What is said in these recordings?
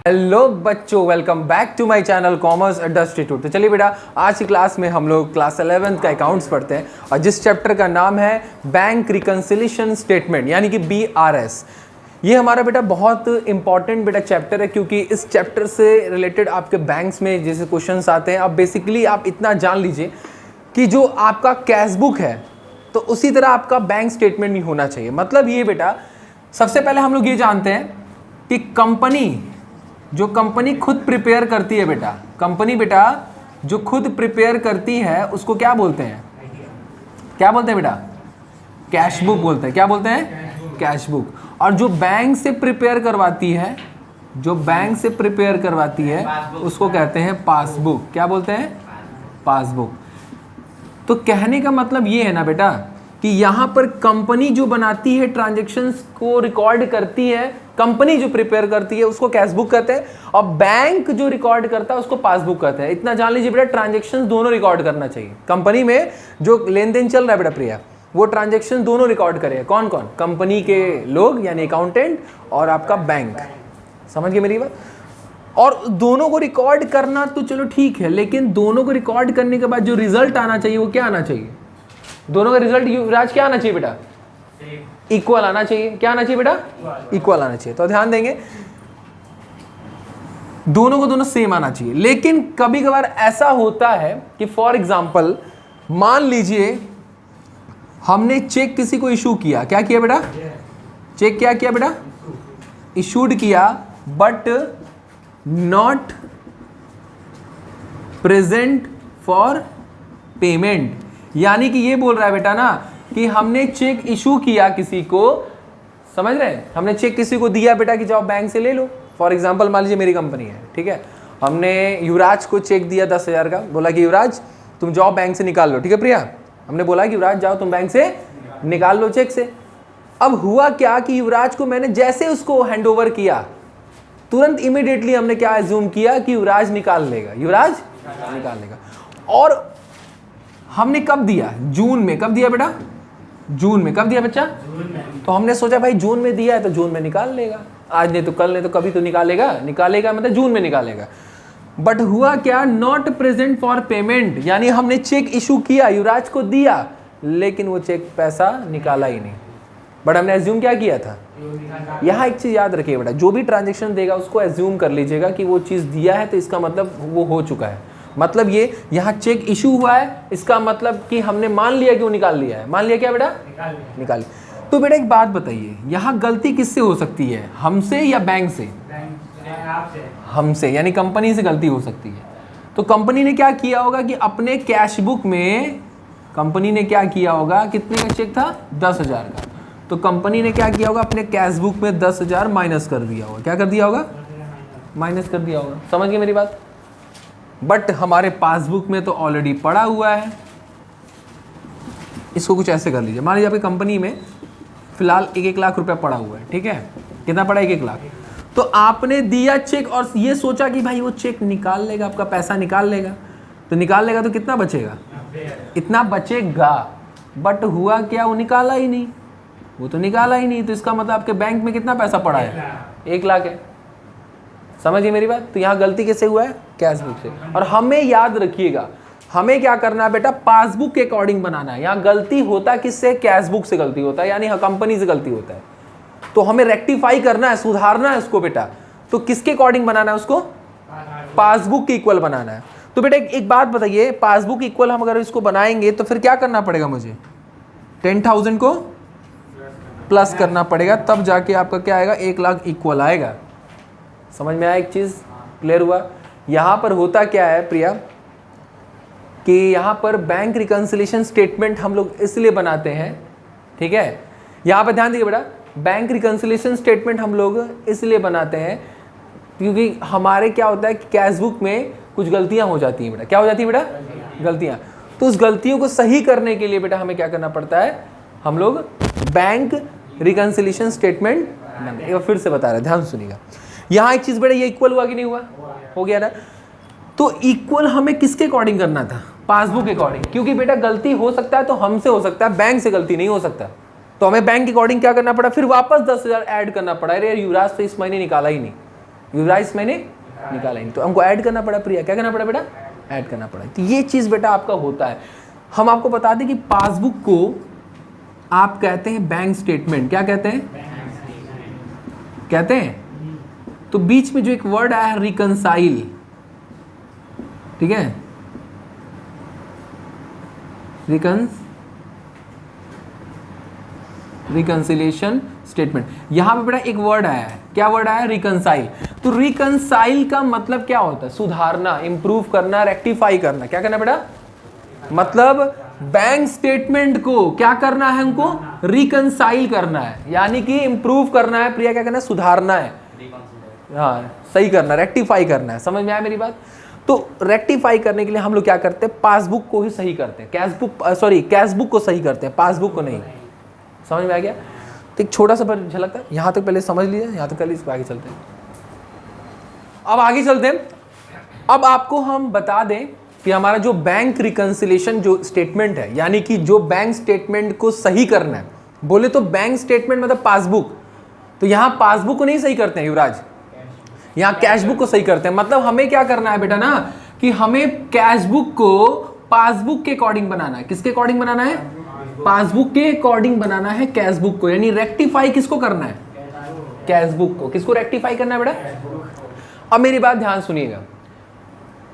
Hello बच्चों, welcome back to my channel Commerce Adda Institute. तो चलिए बेटा, आज की क्लास में हम लोग क्लास 11th का अकाउंट्स पढ़ते हैं और जिस चैप्टर का नाम है बैंक रिकंसिलिएशन स्टेटमेंट यानी कि BRS। ये हमारा बेटा बहुत इंपॉर्टेंट बेटा चैप्टर है, क्योंकि इस चैप्टर से रिलेटेड आपके बैंक्स में जैसे क्वेश्चंस आते हैं। अब बेसिकली आप इतना जान लीजिए कि जो आपका कैश बुक है तो उसी तरह आपका बैंक स्टेटमेंट भी होना चाहिए। मतलब ये बेटा, सबसे पहले हम लोग ये जानते हैं कि कंपनी खुद प्रिपेयर करती है बेटा, कंपनी बेटा जो खुद प्रिपेयर करती है उसको क्या बोलते हैं? क्या बोलते हैं बेटा? कैश बुक बोलते हैं। क्या बोलते हैं? Cash book. और जो बैंक से प्रिपेयर करवाती है, जो बैंक से प्रिपेयर करवाती है उसको कहते हैं पासबुक। क्या बोलते हैं? पासबुक। तो कहने का मतलब ये है ना बेटा कि यहाँ पर कंपनी जो बनाती है, ट्रांजैक्शंस को रिकॉर्ड करती है, कंपनी जो प्रिपेयर करती है उसको कैश बुक कहते हैं, और बैंक जो रिकॉर्ड करता है उसको पासबुक कहते हैं। इतना जान लीजिए बेटा, ट्रांजैक्शंस दोनों रिकॉर्ड करना चाहिए। कंपनी में जो लेन देन चल रहा है बेटा प्रिया, वो ट्रांजैक्शन दोनों रिकॉर्ड करेगा। कौन कौन? कंपनी के लोग यानी अकाउंटेंट और आपका बैंक। समझ गए मेरी बात? और दोनों को रिकॉर्ड करना तो चलो ठीक है, लेकिन दोनों को रिकॉर्ड करने के बाद जो रिजल्ट आना चाहिए वो क्या आना चाहिए? दोनों का रिजल्ट युवराज क्या आना चाहिए बेटा? इक्वल आना चाहिए। क्या आना चाहिए बेटा? इक्वल आना चाहिए। तो ध्यान देंगे, दोनों को दोनों सेम आना चाहिए। लेकिन कभी कभार ऐसा होता है कि फॉर एग्जांपल मान लीजिए हमने चेक किसी को इशू किया। क्या किया बेटा? चेक क्या किया बेटा? इशूड किया, but not present for payment. यानी कि ये बोल रहा है बेटा ना कि हमने चेक इशू किया किसी को, समझ रहे हैं? हमने चेक किसी को दिया बेटा कि जाओ बैंक से ले लो। फॉर एग्जांपल मान लीजिए मेरी कंपनी है, ठीक है, हमने युवराज को चेक दिया 10,000 का, बोला कि युवराज तुम जाओ बैंक से निकाल लो। ठीक है प्रिया, हमने बोला कि युवराज जाओ तुम बैंक से निकाल लो चेक से। अब हुआ क्या कि युवराज को मैंने जैसे उसको हैंड ओवर किया, तुरंत इमीडिएटली हमने क्या एज्यूम किया कि युवराज निकाल लेगा, युवराज निकाल लेगा। और हमने कब दिया? जून में। कब दिया बेटा? जून में। कब दिया बच्चा? तो हमने सोचा भाई जून में दिया है तो जून में निकाल लेगा, आज नहीं तो कल, नहीं तो कभी तो निकालेगा। निकालेगा मतलब जून में निकालेगा। बट हुआ क्या? नॉट प्रेजेंट फॉर पेमेंट, यानी हमने चेक इशू किया, युवराज को दिया, लेकिन वो चेक पैसा निकाला ही नहीं। बट हमने एज्यूम क्या किया था? यहाँ एक चीज याद रखिए बेटा, जो भी ट्रांजेक्शन देगा उसको एज्यूम कर लीजिएगा कि वो चीज दिया है तो इसका मतलब वो हो चुका है। मतलब ये यहाँ चेक इशू हुआ है, इसका मतलब कि हमने मान लिया कि वो निकाल लिया है। मान लिया क्या बेटा? निकाल लिया। तो बेटा एक बात बताइए, यहाँ गलती किससे हो सकती है, हमसे या बैंक से? हमसे, यानी कंपनी से गलती हो सकती है। तो कंपनी ने क्या किया होगा कि अपने कैश बुक में, कंपनी ने क्या किया होगा, कितने का चेक था? 10,000 का। तो कंपनी ने क्या किया होगा, अपने कैश बुक में 10,000 माइनस कर दिया होगा। क्या कर दिया होगा? माइनस कर दिया होगा। समझ गए मेरी बात? बट हमारे पासबुक में तो ऑलरेडी पड़ा हुआ है। इसको कुछ ऐसे कर लीजिए, मान लीजिए आपकी कंपनी में फिलहाल 1-1 लाख रुपया पड़ा हुआ है। ठीक है, कितना पड़ा? 1-1 लाख। तो आपने दिया चेक और ये सोचा कि भाई वो चेक निकाल लेगा, आपका पैसा निकाल लेगा। तो निकाल लेगा तो कितना बचेगा? इतना बचेगा। बट हुआ क्या? वो निकाला ही नहीं, वो तो निकाला ही नहीं। तो इसका मतलब आपके बैंक में कितना पैसा पड़ा है? 1 लाख है। समझिए मेरी बात? तो यहाँ गलती कैसे हुआ है? कैश बुक से। और हमें याद रखिएगा, हमें क्या करना है बेटा? पासबुक के अकॉर्डिंग बनाना है। यहाँ गलती होता किससे? कैश बुक से गलती होता है, यानी कंपनी से गलती होता है। तो हमें रेक्टिफाई करना है, सुधारना है उसको बेटा। तो किसके अकॉर्डिंग बनाना है उसको? पासबुक के इक्वल बनाना है। तो बेटा एक बात बताइए, पासबुक इक्वल हम अगर इसको बनाएंगे तो फिर क्या करना पड़ेगा मुझे? 10,000 को प्लस करना पड़ेगा, तब जाके आपका क्या आएगा? 1 लाख इक्वल आएगा। समझ में आया? एक चीज क्लियर हुआ? यहां पर होता क्या है प्रिया कि यहां पर बैंक रिकंसिलिएशन स्टेटमेंट हम लोग इसलिए बनाते हैं, ठीक है, यहां पर ध्यान दीजिए बेटा, बैंक रिकंसिलिएशन स्टेटमेंट हम लोग इसलिए बनाते हैं क्योंकि हमारे क्या होता है कि कैश बुक में कुछ गलतियां हो जाती हैं बेटा। क्या हो जाती है बेटा? गलतियां। तो उस गलतियों को सही करने के लिए बेटा हमें क्या करना पड़ता है? हम लोग बैंक रिकंसिलिएशन स्टेटमेंट, फिर से बता रहे हैं, ध्यान सुनिएगा। यहाँ एक चीज बेटा, ये इक्वल हुआ कि नहीं हुआ? हो गया ना? तो इक्वल हमें किसके अकॉर्डिंग करना था? पासबुक के अकॉर्डिंग। क्योंकि बेटा गलती हो सकता है तो हमसे हो सकता है, बैंक से गलती नहीं हो सकता। तो हमें बैंक के अकॉर्डिंग क्या करना पड़ा? फिर वापस 10,000 ऐड करना पड़ा। अरे युवराज तो इस महीने निकाला ही नहीं, युवराज मैंने निकाला ही नहीं, तो हमको ऐड करना पड़ा प्रिया, क्या करना पड़ा बेटा, ऐड करना पड़ा। तो ये चीज़ बेटा आपका होता है। हम आपको बता दें कि पासबुक को आप कहते हैं बैंक स्टेटमेंट, क्या कहते हैं, कहते हैं। तो बीच में जो एक वर्ड आया है रिकंसाइल, ठीक है, रिकंसिलिएशन स्टेटमेंट, यहां पे बेटा एक वर्ड आया है, क्या वर्ड आया है, रिकंसाइल। तो रिकंसाइल का मतलब क्या होता है, सुधारना, इंप्रूव करना, रेक्टिफाई करना। क्या करना बेटा, मतलब बैंक स्टेटमेंट को क्या करना है, हमको रिकंसाइल करना है, यानी कि इंप्रूव करना है। प्रिया क्या करना है, सुधारना है, हाँ सही करना, रेक्टिफाई करना है। समझ में आया मेरी बात। तो रेक्टिफाई करने के लिए हम लोग क्या करते हैं, पासबुक को ही सही करते हैं, कैशबुक को सही करते हैं, पासबुक को नहीं। समझ में आ गया। तो एक छोटा सा पर झलकता है, यहाँ तक पहले समझ लीजिए, यहाँ तक पहले इसको आगे चलते हैं। अब आगे चलते हैं। अब आपको हम बता दें कि हमारा जो बैंक रिकंसिलिएशन जो स्टेटमेंट है, यानी कि जो बैंक स्टेटमेंट को सही करना है, बोले तो बैंक स्टेटमेंट मतलब पासबुक, तो यहाँ पासबुक को नहीं सही करते हैं युवराज, यहाँ कैशबुक को सही करते हैं। मतलब हमें क्या करना है बेटा ना, कि हमें कैशबुक को पासबुक के अकॉर्डिंग बनाना है। किसके अकॉर्डिंग बनाना है, पासबुक के अकॉर्डिंग बनाना है कैशबुक को, यानी रेक्टिफाई किसको करना है, कैशबुक को। किसको रेक्टिफाई करना है बेटा, अब मेरी बात ध्यान सुनिएगा।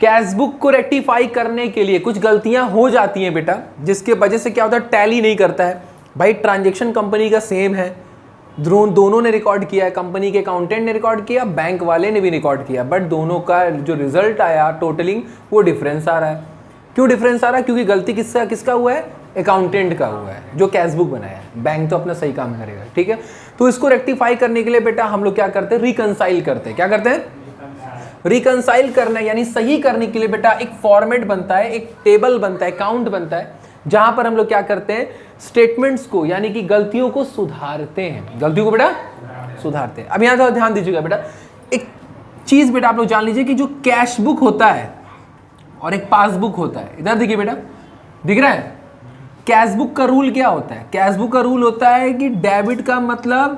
कैशबुक को रेक्टिफाई करने के लिए कुछ गलतियां हो जाती हैं बेटा, जिसके वजह से क्या होता है, टैली नहीं करता है। भाई ट्रांजैक्शन कंपनी का सेम है, दोनों ने रिकॉर्ड किया है, कंपनी के अकाउंटेंट ने रिकॉर्ड किया, बैंक वाले ने भी रिकॉर्ड किया, बट दोनों का जो रिजल्ट आया टोटलिंग, वो डिफरेंस आ रहा है। क्यों डिफरेंस आ रहा है, क्योंकि गलती किसका हुआ है, अकाउंटेंट का हुआ है जो कैशबुक बनाया है। बैंक तो अपना सही काम करेगा, ठीक है। तो इसको रेक्टिफाई करने के लिए बेटा हम लोग क्या करते हैं, रिकंसाइल करते हैं। क्या करते हैं, रिकंसाइल करना, यानी सही करने के लिए बेटा एक फॉर्मेट बनता है, एक टेबल बनता है, अकाउंट बनता है, जहां पर हम लोग क्या करते हैं, स्टेटमेंट्स को यानी कि गलतियों को सुधारते हैं, गलतियों को बेटा सुधारते हैं। अब यहां थोड़ा ध्यान दीजिएगा बेटा, एक चीज बेटा आप लोग जान लीजिए कि जो कैश बुक होता है और एक पासबुक होता है, इधर देखिए बेटा, दिख रहा है। कैश बुक का रूल क्या होता है, कैश बुक का रूल होता है कि डेबिट का मतलब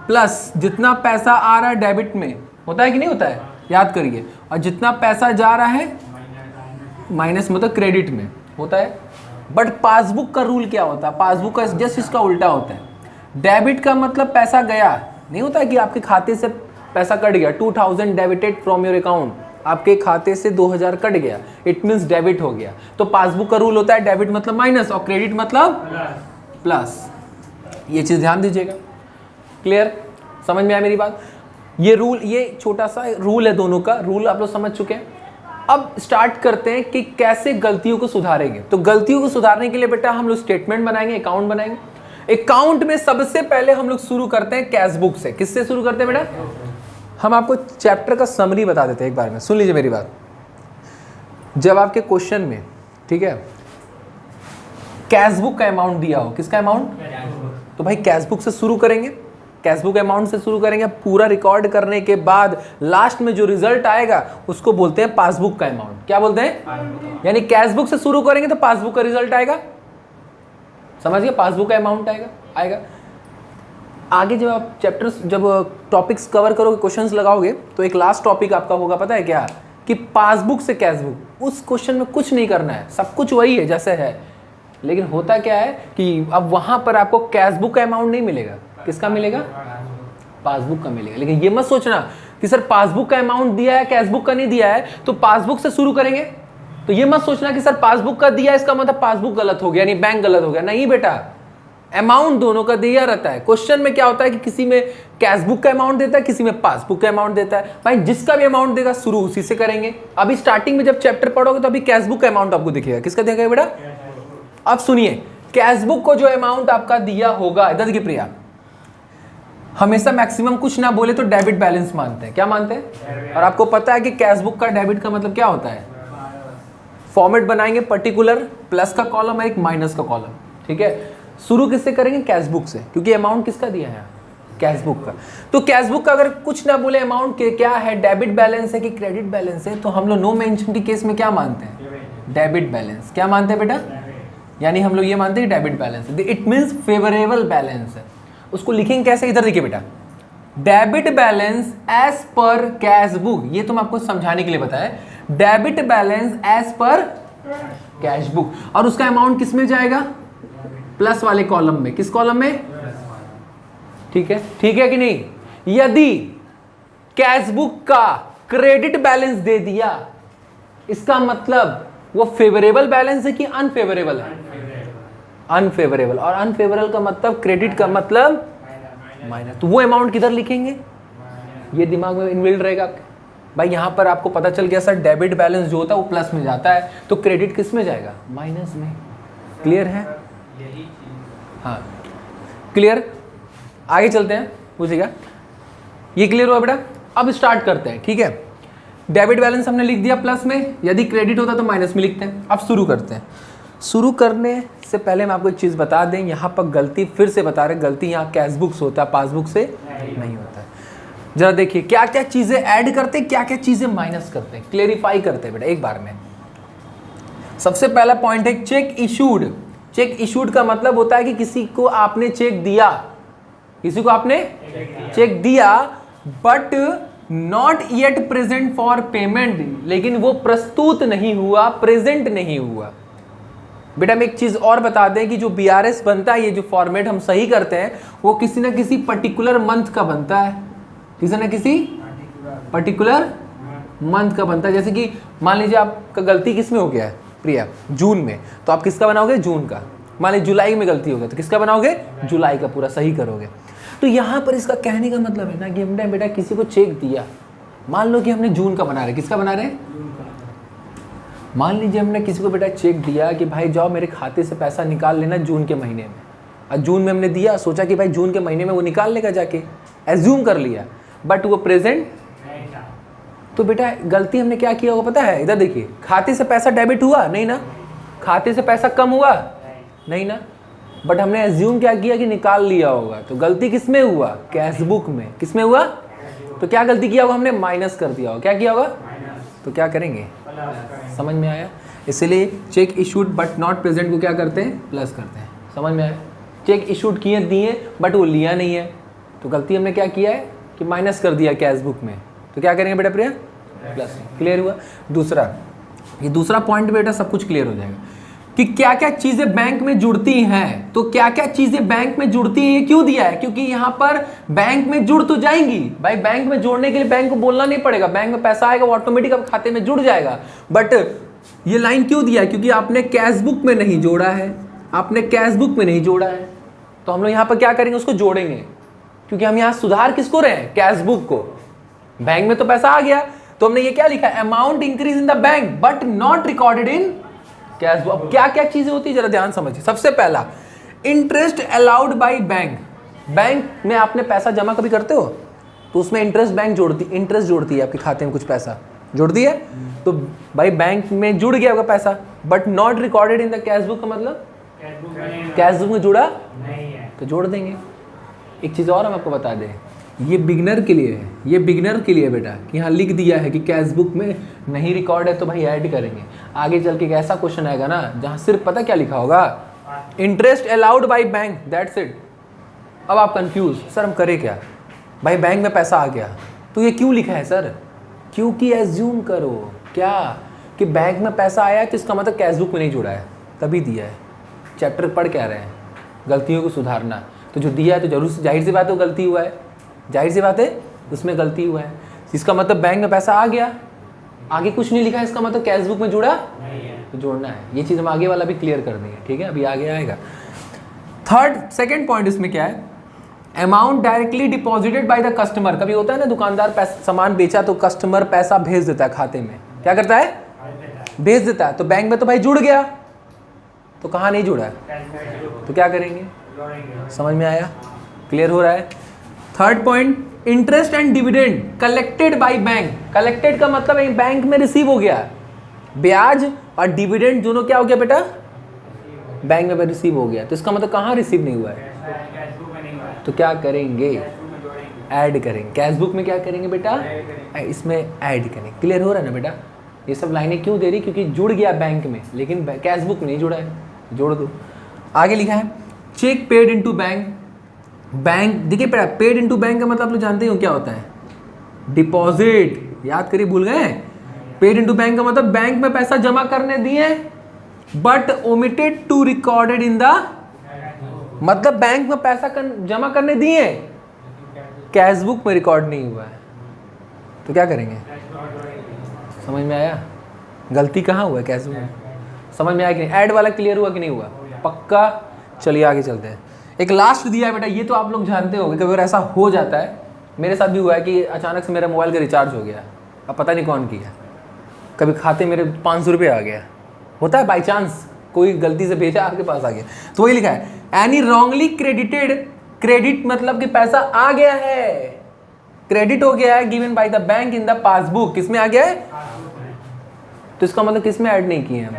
प्लस, जितना पैसा आ रहा है डेबिट में, होता है कि नहीं होता है, याद करिए, और जितना पैसा जा रहा है माइनस मतलब क्रेडिट में होता है। बट पासबुक का रूल क्या होता है, पासबुक का जस्ट इसका उल्टा होता है। डेबिट का मतलब पैसा गया, नहीं होता है कि आपके खाते से पैसा कट गया, 2000 डेबिटेड फ्रॉम योर अकाउंट, आपके खाते से 2000 कट गया, इट मीन्स डेबिट हो गया। तो पासबुक का रूल होता है डेबिट मतलब माइनस और क्रेडिट मतलब प्लस। ये चीज ध्यान दीजिएगा, क्लियर, समझ में आया मेरी बात। ये रूल, ये छोटा सा रूल है, दोनों का रूल आप लोग समझ चुके हैं। अब स्टार्ट करते हैं कि कैसे गलतियों को सुधारेंगे। तो गलतियों को सुधारने के लिए बेटा हम लोग स्टेटमेंट बनाएंगे, अकाउंट बनाएंगे। अकाउंट में सबसे पहले हम लोग शुरू करते हैं कैशबुक से। किससे शुरू करते हैं बेटा, हम आपको चैप्टर का समरी बता देते हैं एक बार में, सुन लीजिए मेरी बात। जब आपके क्वेश्चन में, ठीक है, कैशबुक का अमाउंट दिया हो, किसका अमाउंट, तो भाई कैशबुक से शुरू करेंगे, कैशबुक अमाउंट से शुरू करेंगे। पूरा रिकॉर्ड करने के बाद लास्ट में जो रिजल्ट आएगा उसको बोलते हैं पासबुक का अमाउंट। क्या बोलते हैं, यानी कैशबुक से शुरू करेंगे तो पासबुक का रिजल्ट आएगा, समझ गए, पासबुक का अमाउंट आएगा। आगे जब आप चैप्टर्स, जब टॉपिक्स कवर करोगे, क्वेश्चंस लगाओगे, तो एक लास्ट टॉपिक आपका होगा, पता है क्या, कि पासबुक से कैशबुक। उस क्वेश्चन में कुछ नहीं करना है, सब कुछ वही है जैसे है, लेकिन होता क्या है कि अब वहां पर आपको कैशबुक का अमाउंट नहीं मिलेगा, किसका मिलेगा, पासबुक का मिलेगा। लेकिन ये मत सोचना कि सर पासबुक का अमाउंट दिया है, कैशबुक का नहीं दिया है, तो पासबुक से शुरू करेंगे। तो ये मत सोचना कि सर पासबुक का दिया है इसका मतलब पासबुक गलत हो गया, यानी बैंक गलत हो गया। नहीं बेटा, अमाउंट दोनों का दिया रहता है। क्वेश्चन में क्या होता है कि किसी में कैशबुक का अमाउंट देता है, किसी में पासबुक का अमाउंट देता है। भाई जिसका भी अमाउंट देगा शुरू उसी से करेंगे। अभी स्टार्टिंग में जब चैप्टर पढ़ोगे तो अभी कैशबुक का अमाउंट आपको दिखेगा, किसका दिखेगा बेटा। अब सुनिए, कैशबुक को जो अमाउंट आपका दिया होगा, इधर देखिए प्रिया, हमेशा मैक्सिमम कुछ ना बोले तो डेबिट बैलेंस मानते हैं। क्या मानते हैं, और आपको पता है कि कैशबुक का डेबिट का मतलब क्या होता है, फॉर्मेट बनाएंगे पर्टिकुलर, प्लस का कॉलम है, एक माइनस का कॉलम, ठीक है। शुरू किससे करेंगे, कैशबुक से, क्योंकि अमाउंट किसका दिया है, कैशबुक का। तो कैशबुक का अगर कुछ ना बोले अमाउंट के क्या है, डेबिट बैलेंस है कि क्रेडिट बैलेंस है, तो हम लोग नो मेंशन के केस में क्या मानते हैं, डेबिट बैलेंस। क्या मानते हैं बेटा, यानी हम लोग ये मानते हैं debit balance, it means favourable balance है। उसको लिखेंगे कैसे, इधर देखिए बेटा, debit balance as per cash book, ये तुम आपको समझाने के लिए बताया, debit balance as per cash book, और उसका अमाउंट किस में जाएगा? प्लस वाले कॉलम में। किस कॉलम में? ठीक है कि नहीं? यदि कैश बुक का क्रेडिट बैलेंस दे दिया, इसका मतलब वो फेवरेबल बैलेंस है कि अनफेवरेबल है? अनफेवरेबल। और अनफेवरेबल का मतलब क्रेडिट का मतलब माइनस। तो वो अमाउंट किधर लिखेंगे? ये दिमाग में इनबिल्ड रहेगा आपके। भाई यहां पर आपको पता चल गया सर, डेबिट बैलेंस जो होता है वो प्लस में जाता है, तो क्रेडिट किस में जाएगा? माइनस में। क्लियर है? हाँ क्लियर। आगे चलते हैं, पूछेगा। ये क्लियर हुआ बेटा? अब स्टार्ट करते हैं, ठीक है। डेबिट बैलेंस हमने लिख दिया प्लस में, यदि क्रेडिट होता तो माइनस में लिखते हैं। अब शुरू करते हैं। शुरू करने से पहले मैं आपको एक चीज़ बता दें, यहाँ पर गलती फिर से बता रहे, गलती यहाँ कैश बुक से होता है, पासबुक से नहीं होता है। जरा देखिए क्या क्या चीज़ें ऐड करते हैं, क्या क्या चीज़ें माइनस करते हैं, क्लेरिफाई करते हैं बेटा एक बार में। सबसे पहला पॉइंट है चेक इशूड। चेक इशूड का मतलब होता है कि किसी को आपने चेक दिया, किसी को आपने चेक दिया but not yet present for payment, लेकिन वो प्रस्तुत नहीं हुआ, प्रेजेंट नहीं हुआ। बेटा हम एक चीज और बता दें कि जो बीआरएस बनता है, ये जो फॉर्मेट हम सही करते हैं, वो किसी ना किसी पर्टिकुलर मंथ का बनता है, किसी ना किसी पर्टिकुलर मंथ का बनता है। जैसे कि मान लीजिए आपका गलती किस में हो गया है प्रिया? जून में, तो आप किसका बनाओगे? जून का। मान लीजिए जुलाई में गलती हो गई तो किसका बनाओगे? जुलाई का पूरा सही करोगे। तो यहाँ पर इसका कहने का मतलब है ना कि हमने बेटा किसी को चेक दिया, मान लो कि हमने जून का बना रहे, किसका बना रहे? मान लीजिए हमने किसी को बेटा चेक दिया कि भाई जाओ मेरे खाते से पैसा निकाल लेना जून के महीने में, और जून में हमने दिया, सोचा कि भाई जून के महीने में वो निकाल लेगा जाके, एज्यूम कर लिया, बट वो प्रेजेंट तो बेटा गलती हमने क्या किया होगा पता है? इधर देखिए, खाते से पैसा डेबिट हुआ नहीं ना, खाते से पैसा कम हुआ नहीं ना, बट हमने एज्यूम क्या किया कि निकाल लिया होगा। तो गलती किस में हुआ? कैश बुक में। किस में हुआ? तो क्या गलती किया होगा हमने? माइनस कर दिया होगा। क्या किया होगा? तो क्या करेंगे? समझ में आया? इसलिए check issued but not present को क्या करते हैं? प्लस करते हैं। समझ में आया? चेक इशूड किए दिए बट वो लिया नहीं है, तो गलती हमने क्या किया है कि माइनस कर दिया कैश बुक में, तो क्या करेंगे बेटा प्रिया? प्लस। क्लियर हुआ? दूसरा, ये दूसरा पॉइंट बेटा सब कुछ क्लियर हो जाएगा कि क्या क्या चीजें बैंक में जुड़ती हैं। तो क्या क्या चीजें बैंक में जुड़ती हैं, ये क्यों दिया है? क्योंकि यहाँ पर बैंक में जुड़ तो जाएंगी भाई, बैंक में जोड़ने के लिए बैंक को बोलना नहीं पड़ेगा, बैंक में पैसा आएगा वो ऑटोमेटिक अब खाते में जुड़ जाएगा। बट ये लाइन क्यों दिया है? क्योंकि आपने कैश बुक में नहीं जोड़ा है, आपने कैश बुक में नहीं जोड़ा है, तो हम लोग यहाँ पर क्या करेंगे? उसको जोड़ेंगे, क्योंकि हम यहाँ सुधार किसको रहे हैं? कैश बुक को। बैंक में तो पैसा आ गया, तो हमने ये क्या लिखा है? Amount increase in the bank but not recorded in cash book. अब क्या क्या चीजें होती है जरा ध्यान समझिए। सबसे पहला, interest allowed by bank. Bank में आपने पैसा जमा कभी करते हो तो उसमें इंटरेस्ट बैंक जोड़ती, इंटरेस्ट जोड़ती है आपके खाते में, कुछ पैसा जोड़ती है, तो भाई बैंक में जुड़ गया होगा पैसा, but not recorded in the cash book का मतलब कैश बुक में जुड़ा नहीं है, तो जोड़ देंगे। एक चीज और हम आपको बता दें, ये बिगनर के लिए है, ये बिगनर के लिए बेटा कि यहाँ लिख दिया है कि कैश बुक में नहीं रिकॉर्ड है तो भाई ऐड करेंगे। आगे चल के एक ऐसा क्वेश्चन आएगा ना जहाँ सिर्फ पता क्या लिखा होगा? Interest allowed by bank, that's it. अब आप कंफ्यूज, सर हम करें क्या? भाई बैंक में पैसा आ गया, तो ये क्यों लिखा है सर? क्योंकि एज्यूम करो क्या कि बैंक में पैसा आया है तो इसका मतलब कैश बुक में नहीं जुड़ा है, तभी दिया है। चैप्टर पढ़ क्या रहे हैं? गलतियों को सुधारना। तो जो दिया है तो जरूर जाहिर सी बात है गलती हुआ है, जाहिर सी बात है उसमें गलती हुआ है। इसका मतलब बैंक में पैसा आ गया, आगे कुछ नहीं लिखा है, इसका मतलब कैश बुक में जुड़ा नहीं है, तो जोड़ना है। ये चीज़ हम आगे वाला भी क्लियर कर देंगे, ठीक है? अभी आगे आएगा। सेकंड पॉइंट इसमें क्या है? Amount directly deposited by the customer. कभी होता है ना दुकानदार सामान बेचा तो कस्टमर पैसा भेज देता है खाते में, क्या करता है? भेज देता है। तो बैंक में तो भाई जुड़ गया, तो कहाँ नहीं जुड़ा है, तो क्या करेंगे? समझ में आया? क्लियर हो रहा है? Third point, interest and dividend collected by bank. Collected का मतलब बैंक में रिसीव हो गया, ब्याज और डिविडेंड दोनों क्या हो गया बेटा? बैंक में रिसीव हो गया, तो इसका मतलब कहाँ रिसीव नहीं हुआ है? तो क्या करेंगे? ऐड करेंगे। कैश बुक में क्या करेंगे बेटा? इसमें ऐड करेंगे। क्लियर हो रहा है ना बेटा? ये सब लाइनें क्यों दे रही? क्योंकि जुड़ गया बैंक में, लेकिन कैश बुक में नहीं जुड़ा है, जोड़ दो। आगे लिखा है cheque paid into bank. Bank देखिए पेड इनटू बैंक का मतलब आप लोग जानते हो क्या होता है, डिपॉजिट। याद करिए, भूल गए? पेड इनटू बैंक का मतलब बैंक में पैसा जमा करने दिए but omitted to recorded in the, मतलब बैंक में पैसा जमा करने दिए, कैश बुक में रिकॉर्ड नहीं हुआ है, तो क्या करेंगे? समझ में आया? गलती कहाँ हुआ है कैश बुक में? समझ में आया कि नहीं? ऐड वाला क्लियर हुआ कि नहीं हुआ? पक्का? चलिए आगे चलते हैं। एक लास्ट दिया है बेटा, ये तो आप लोग जानते होंगे, कभी ऐसा हो जाता है, मेरे साथ भी हुआ है कि अचानक से मेरा मोबाइल का रिचार्ज हो गया, अब पता नहीं कौन किया, कभी खाते मेरे 500 रुपये आ गया, होता है बाई चांस, कोई गलती से भेजा आपके पास आ गया, तो वही लिखा है एनी रॉन्गली क्रेडिटेड, क्रेडिट मतलब कि पैसा आ गया है, क्रेडिट हो गया है, given by the bank in the passbook, किसमें आ गया है? तो इसका मतलब किसमें ऐड नहीं किए हम?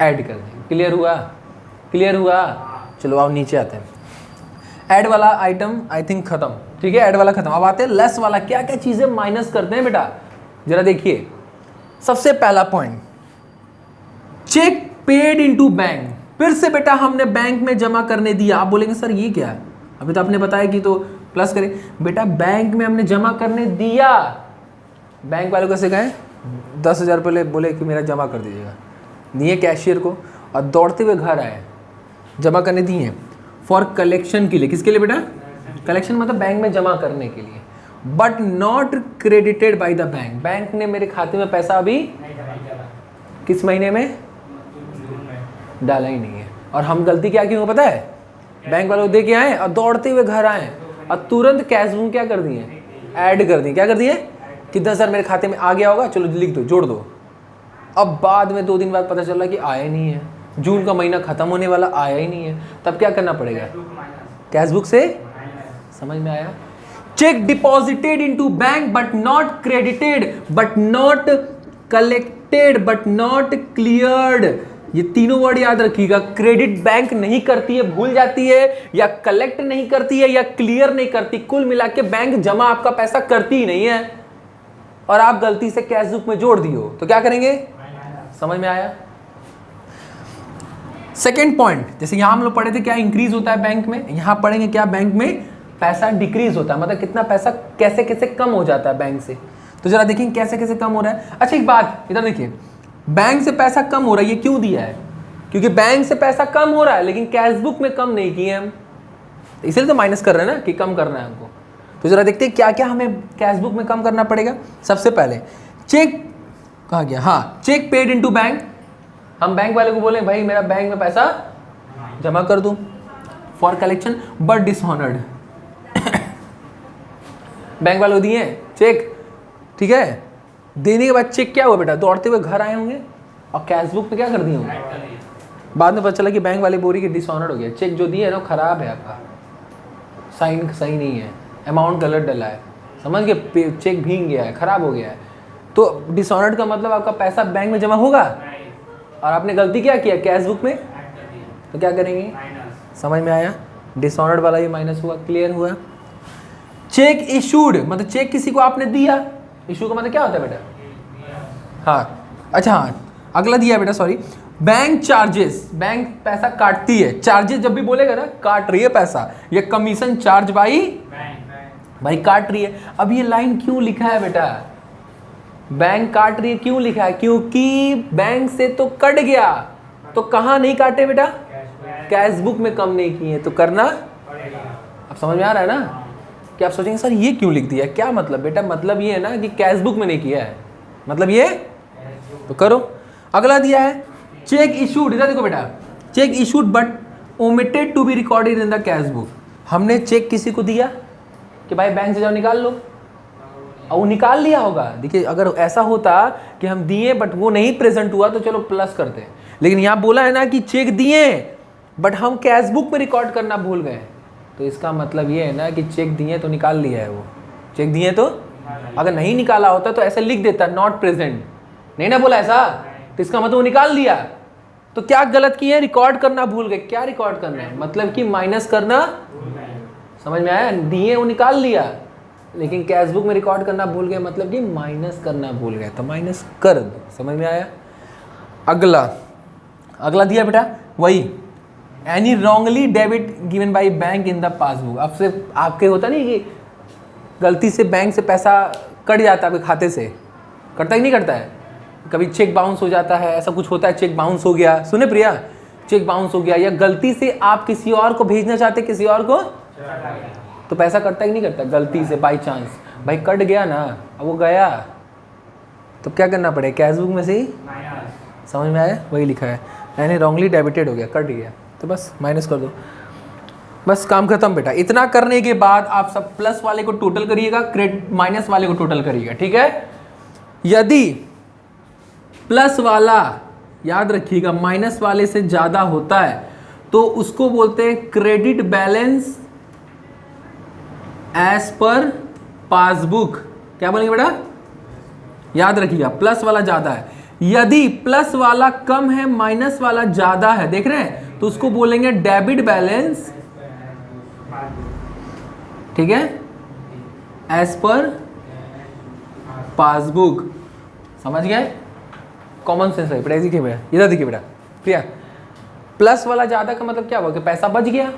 ऐड कर दें। क्लियर हुआ? क्लियर हुआ? चलो आओ नीचे आते हैं। ऐड वाला आइटम आई थिंक खत्म, ठीक है, ऐड वाला खत्म। अब आते हैं लेस वाला, क्या क्या चीजें माइनस करते हैं बेटा, जरा देखिए। सबसे पहला point, cheque paid into bank, फिर से बेटा हमने बैंक में जमा करने दिया। आप बोलेंगे सर ये क्या, अभी तो आपने बताया कि तो प्लस करें, बेटा बैंक में हमने जमा करने दिया, बैंक वालों कैसे गए 10,000 रुपये बोले कि मेरा जमा कर दीजिएगा, दिए कैशियर को और दौड़ते हुए घर आए, जमा करने दिए फॉर कलेक्शन के लिए। किसके लिए बेटा? कलेक्शन मतलब बैंक में जमा करने के लिए, but not credited by the bank, bank ने मेरे खाते में पैसा अभी किस महीने में डाला ही नहीं है। और हम गलती क्या की पता है, बैंक वालों को दे के आए और दौड़ते हुए घर आए और तुरंत कैश बुक क्या कर दिए, ऐड कर दिए। क्या कर दिए कि 10,000 मेरे खाते में आ गया होगा, चलो लिख दो, जोड़ दो। अब बाद में 2 दिन बाद पता चला कि आया नहीं है, जून का महीना खत्म होने वाला, आया ही नहीं है, तब क्या करना पड़ेगा? कैश बुक से। समझ में आया? Check deposited into bank but not credited but not collected but not cleared, ये तीनों वर्ड याद रखिएगा। क्रेडिट बैंक नहीं करती है, भूल जाती है, या कलेक्ट नहीं करती है, या क्लियर नहीं करती, कुल मिला के बैंक जमा आपका पैसा करती ही नहीं है, और आप गलती से कैश बुक में जोड़ दियो तो क्या करेंगे? समझ में आया? सेकेंड पॉइंट, जैसे यहां हम लोग पढ़े थे क्या इंक्रीज होता है बैंक में, यहां पढ़ेंगे क्या बैंक में पैसा डिक्रीज होता है, मतलब कितना पैसा कैसे कैसे कम हो जाता है बैंक से। तो जरा देखेंगे कैसे कैसे कम हो रहा है। अच्छा एक बात इधर देखिए, बैंक से पैसा कम हो रहा है, ये क्यों दिया है? क्योंकि बैंक से पैसा कम हो रहा है लेकिन कैश बुक में कम नहीं किए हम, इसलिए तो माइनस कर रहे हैं ना कि कम करना है हमको। तो जरा देखते हैं क्या क्या हमें कैश बुक में कम करना पड़ेगा। सबसे पहले चेक कहाँ गया, हाँ चेक पेड इनटू बैंक, हम बैंक वाले को बोले भाई मेरा बैंक में पैसा जमा कर दूं for collection but dishonoured bank वालों दिए चेक, ठीक है, देने के बाद चेक क्या हुआ बेटा, दौड़ते हुए घर आए होंगे और कैश बुक पे क्या कर दिए होंगे, बाद में पता चला कि बैंक वाले बोरी के डिसऑनर्ड हो गया, चेक जो दिए है ना खराब है, आपका साइन सही नहीं है, अमाउंट गलत डला है, समझ गए, चेक भीग गया है, खराब हो गया है। तो डिसऑनर्ड का मतलब आपका पैसा बैंक में जमा होगा और आपने गलती क्या किया कैश बुक में, तो क्या करेंगे? समझ में आया? डिसऑनर्ड वाला ये माइनस हुआ, क्लियर हुआ। चेक इशूड मतलब चेक किसी को आपने दिया, इशू का मतलब क्या होता है बेटा, हाँ अच्छा हाँ अगला दिया बेटा, सॉरी, बैंक चार्जेस, बैंक पैसा काटती है, चार्जेस जब भी बोलेगा ना काट रही है पैसा, ये कमीशन चार्ज भाई काट रही है। अब ये लाइन क्यों लिखा है बेटा, बैंक काट रही है क्यों लिखा है, क्योंकि बैंक से तो कट गया, तो कहाँ नहीं काटे बेटा, कैश बुक में कम नहीं किए, तो करना अब समझ में आ रहा है ना। कि आप सोचेंगे सर ये क्यों लिख दिया, क्या मतलब बेटा, मतलब ये है ना कि कैश बुक में नहीं किया है, मतलब ये तो करो। अगला दिया है चेक इशूड, इधर देखो बेटा, cheque issued but omitted to be recorded in the cash book, हमने चेक किसी को दिया कि भाई बैंक से जाओ निकाल लो, और वो निकाल लिया होगा। देखिए अगर ऐसा होता कि हम दिए बट वो नहीं प्रेजेंट हुआ तो चलो प्लस करते, लेकिन यहाँ बोला है ना कि चेक दिए बट हम कैश बुक में रिकॉर्ड करना भूल गए, तो इसका मतलब ये है ना कि चेक दिए तो निकाल लिया है, वो चेक दिए तो अगर नहीं निकाला होता तो ऐसे लिख देता नॉट प्रेजेंट, नहीं ना बोला ऐसा, तो इसका मतलब वो निकाल लिया। तो क्या गलत किए, रिकॉर्ड करना भूल गए, क्या रिकॉर्ड करना है, मतलब कि माइनस करना, समझ में आया, दिए वो निकाल लिया लेकिन कैश बुक में रिकॉर्ड करना भूल गए, मतलब कि माइनस करना भूल गए, तो माइनस कर दो, समझ में आया। अगला दिया बेटा वही any wrongly debit given by bank in the passbook. अब से आपके होता नहीं कि गलती से बैंक से पैसा कट जाता है आपके खाते से, करता ही नहीं करता है, कभी चेक बाउंस हो जाता है, ऐसा कुछ होता है, चेक बाउंस हो गया, सुने प्रिया, चेक बाउंस हो गया, या गलती से आप किसी और को भेजना चाहते किसी और को, तो पैसा कटता ही नहीं करता, गलती से बाई चांस भाई कट गया ना, अब वो गया तो क्या करना पड़ेगा, कैश बुक में से ही, समझ में आया, वही लिखा है, यानी रॉन्गली डेबिटेड हो गया, कट गया, तो बस माइनस कर दो, बस काम खत्म बेटा। इतना करने के बाद आप सब प्लस वाले को टोटल करिएगा, माइनस वाले को टोटल करिएगा, ठीक है। यदि प्लस वाला याद रखिएगा माइनस वाले से ज्यादा होता है तो उसको बोलते हैं credit balance as per passbook. क्या बोलेंगे बेटा, याद रखिएगा प्लस वाला ज्यादा है, यदि प्लस वाला कम है माइनस वाला ज्यादा है, देख रहे हैं, तो उसको बोलेंगे डेबिट बैलेंस, ठीक है, एज पर पासबुक। समझ गए, कॉमन सेंस है बेटा, देखिए बेटा, इधर देखिए बेटा प्रिया, प्लस वाला ज्यादा का मतलब क्या हुआ कि पैसा बच गया।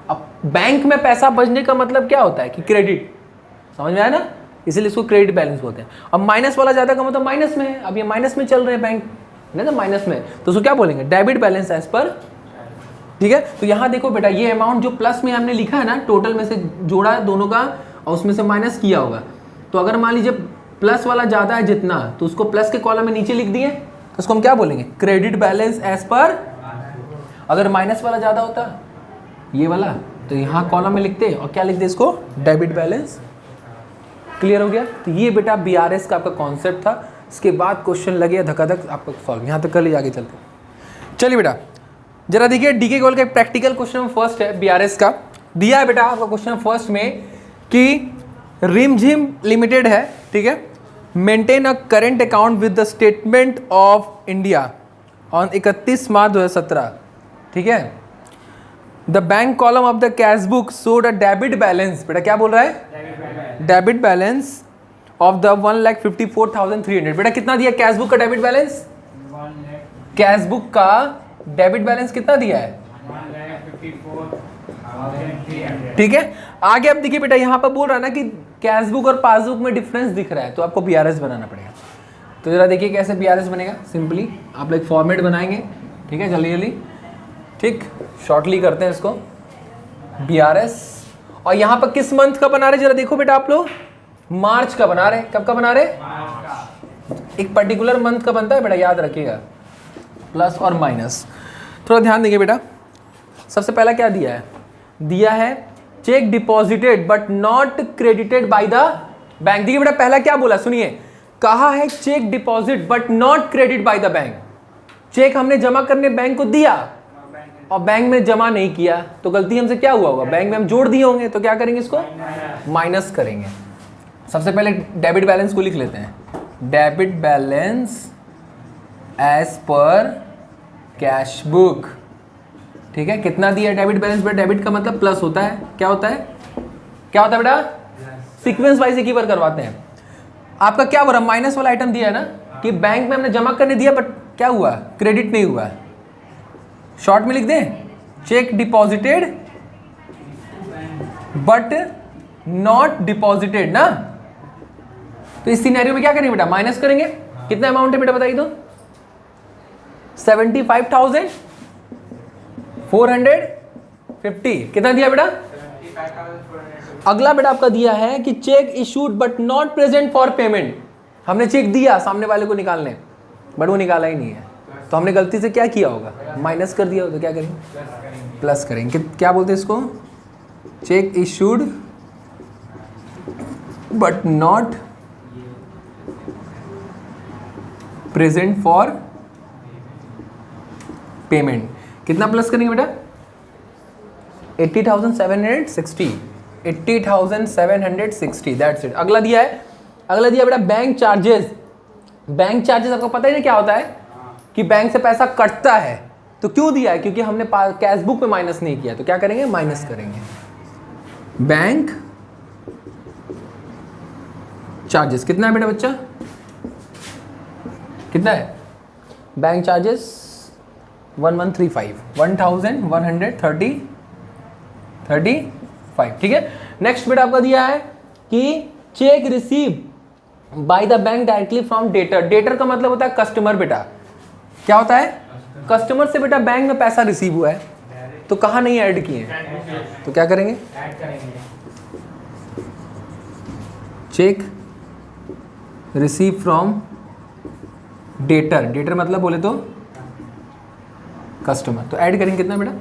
अब बैंक में पैसा बचने का मतलब क्या होता है कि क्रेडिट, समझ में आया ना, इसीलिए इसको क्रेडिट बैलेंस बोलते हैं। अब माइनस वाला ज्यादा का मतलब माइनस में है, अब ये माइनस में चल रहे हैं बैंक है ना, माइनस में, तो उसको क्या बोलेंगे, डेबिट बैलेंस एज पर, ठीक है। तो यहाँ देखो बेटा, ये अमाउंट जो प्लस में हमने लिखा है ना, टोटल में से जोड़ा है दोनों का और उसमें से माइनस किया होगा, तो अगर मान लीजिए प्लस वाला ज्यादा है जितना, तो उसको प्लस के कॉलम में नीचे लिख दिए, तो उसको हम क्या बोलेंगे, क्रेडिट बैलेंस एज पर। अगर माइनस वाला ज्यादा होता ये वाला, तो यहाँ कॉलम में लिखते और क्या लिखते इसको, डेबिट बैलेंस। क्लियर हो गया। तो ये बेटा बीआरएस का आपका कॉन्सेप्ट था, इसके बाद क्वेश्चन लगे धक्का-धक आपको सॉल्व, यहाँ तक कर लीजिए, आगे चलते। चलिए बेटा जरा देखिए, डीके गोल का एक प्रैक्टिकल क्वेश्चन फर्स्ट है बीआरएस का, दिया है बेटा आपका क्वेश्चन फर्स्ट में कि रिमझिम लिमिटेड है, ठीक है, maintain a current account with the statement of India on 31 मार्च 2017, ठीक है। The bank column of the cash book showed a debit balance, बेटा क्या बोल रहा है, डेबिट बैलेंस ऑफ द 1,54,300। बेटा कितना दिया कैश बुक का डेबिट बैलेंस, कैश बुक का डेबिट बैलेंस कितना दिया है, 1,54,300, ठीक है। आगे अब देखिए बेटा, यहाँ पर बोल रहा है ना कि कैश बुक और पासबुक में डिफरेंस दिख रहा है, तो आपको बीआरएस बनाना पड़ेगा। तो जरा देखिए कैसे बीआरएस बनेगा, सिंपली आप लोग फॉर्मेट बनाएंगे, ठीक है, जल्दी जल्दी, ठीक, शॉर्टली करते हैं इसको बीआरएस। और यहाँ पर किस मंथ का बना रहे, जरा देखो बेटा आप लोग, मार्च का बना रहे, कब का बना रहे, एक पर्टिकुलर मंथ का बनता है बेटा, याद रखिएगा, प्लस और माइनस, थोड़ा ध्यान देंगे बेटा। सबसे पहला क्या दिया है, दिया है cheque deposited but not credited by the bank. देखिए बेटा पहला क्या बोला, सुनिए, कहा है cheque deposit but not credit by the bank. Cheque हमने जमा करने बैंक को दिया और बैंक में जमा नहीं किया, तो गलती हमसे क्या हुआ होगा, बैंक में हम जोड़ दिए होंगे, तो क्या करेंगे, इसको माइनस करेंगे। सबसे पहले डेबिट बैलेंस को लिख लेते हैं, debit balance as per cash book, ठीक है। कितना दिया डेबिट बैलेंस, बेटा डेबिट का मतलब प्लस होता है, क्या होता है, क्या होता है बेटा, सीक्वेंस वाइज एक ही बार करवाते हैं। आपका क्या हो रहा, माइनस वाला आइटम दिया है ना कि बैंक में हमने जमा करने दिया बट क्या हुआ, क्रेडिट नहीं हुआ, शॉर्ट में लिख दें, check deposited but not deposited ना। तो इस सिनेरियो में क्या करेंगे बेटा, माइनस करेंगे। कितना अमाउंट है बेटा बताइए तो, 75,450। कितना दिया बेटा, अगला बेटा आपका दिया है कि check issued but not present for payment. हमने चेक दिया सामने वाले को निकालने, बट वो निकाला ही नहीं है, तो हमने गलती से क्या किया होगा, माइनस कर दिया होगा, तो क्या करेंगे, प्लस करेंगे। क्या बोलते हैं इसको, check issued but not present for payment. कितना प्लस करेंगे बेटा, 80,760, 80,760, दैट्स इट। अगला दिया है, अगला दिया बेटा बैंक चार्जेस। बैंक चार्जेस आपको पता ही नहीं क्या होता है कि बैंक से पैसा कटता है, तो क्यों दिया है, क्योंकि हमने कैश बुक में माइनस नहीं किया, तो क्या करेंगे, माइनस करेंगे। बैंक चार्जेस कितना है बेटा बच्चा, कितना है बैंक चार्जेस, 1135 1135, ठीक है। नेक्स्ट बेटा आपका दिया है कि check receive by the bank directly from debtor. Debtor का मतलब होता है कस्टमर बेटा। क्या होता है? कस्टमर से बेटा बैंक में पैसा रिसीव हुआ है, तो कहाँ नहीं ऐड किए हैं, तो क्या करेंगे? Check receive from debtor. Debtor मतलब बोले तो कस्टमर, तो ऐड करेंगे कितना बेटा?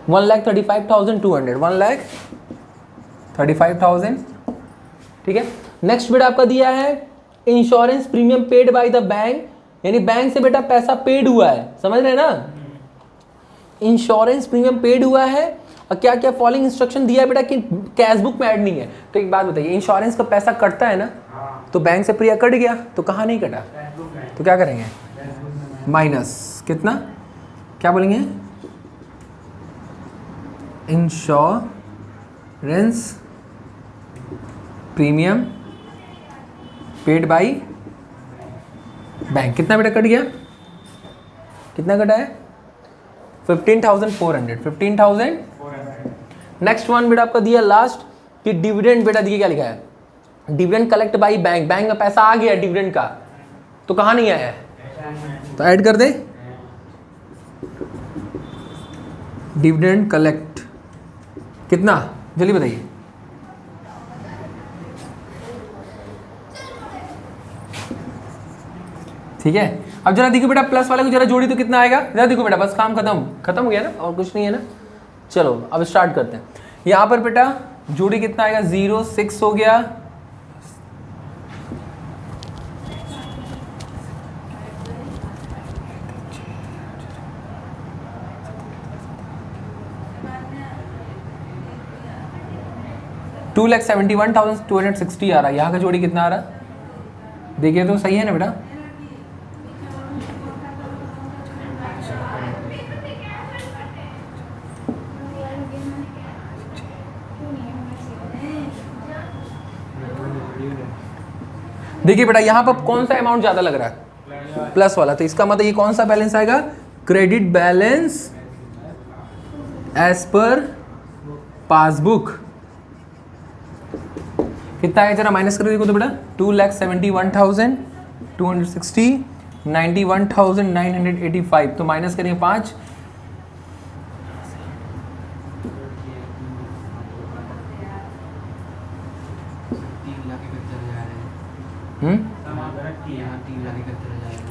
1,35,200, 1,35,000, ठीक है। नेक्स्ट बेटा आपका दिया है insurance premium paid by the bank, यानी बैंक से बेटा पैसा पेड हुआ है, समझ रहे हैं ना? इंश्योरेंस प्रीमियम पेड हुआ है और क्या क्या फॉलोइंग इंस्ट्रक्शन दिया है बेटा कि कैश बुक में ऐड नहीं है। तो एक बात बताइए, इंश्योरेंस का पैसा कटता है ना, तो बैंक से प्रिया कट गया, तो कहाँ नहीं कटा, तो क्या करेंगे? माइनस कितना, क्या बोलेंगे? Insurance premium paid by bank. कितना बेटा कट गया? कितना कटा है? 15,400, 15,000। नेक्स्ट वन बेटा आपका दिया लास्ट कि डिविडेंड बेटा देखिए क्या लिखा है, dividend collect by bank. Bank में पैसा आ गया डिविडेंड का, तो कहाँ नहीं आया है, तो ऐड कर दे डिविडेंड कलेक्ट। कितना जल्दी बताइए? ठीक है। अब जरा देखो बेटा प्लस वाले को जरा जोड़ी तो कितना आएगा, जरा देखो बेटा, बस काम खत्म हो गया ना, और कुछ नहीं है ना। चलो अब स्टार्ट करते हैं। यहाँ पर बेटा जोड़ी कितना आएगा? 0 6 हो गया, $2,71,260 आ रहा है। यहाँ का जोड़ी कितना आ रहा है देखिए तो, सही है ना बेटा? देखिए बेटा यहाँ पर कौन सा अमाउंट ज्यादा लग रहा है? प्लस वाला, तो इसका मतलब ये कौन सा बैलेंस आएगा? Credit balance as per passbook. कितना है जरा माइनस कर देखो तो बेटा, 2,71,260, 91,985, तो माइनस करेंगे 5,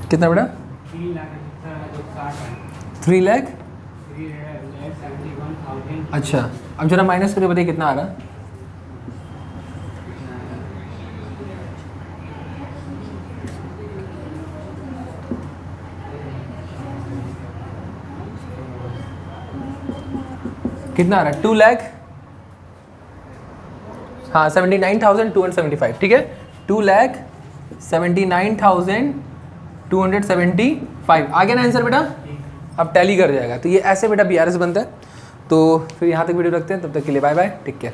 कितना बेटा? 3 लाख। अच्छा अब जरा माइनस करके बताइए कितना आ रहा? कितना आ रहा है? 2 लाख, हाँ 79,275, ठीक है। 2,79,275 आ गया ना आंसर बेटा? अब टैली कर जाएगा, तो ये ऐसे बेटा BRS बनता है। तो फिर यहाँ तक वीडियो रखते हैं, तब तक के लिए बाय बाय, टेक केयर।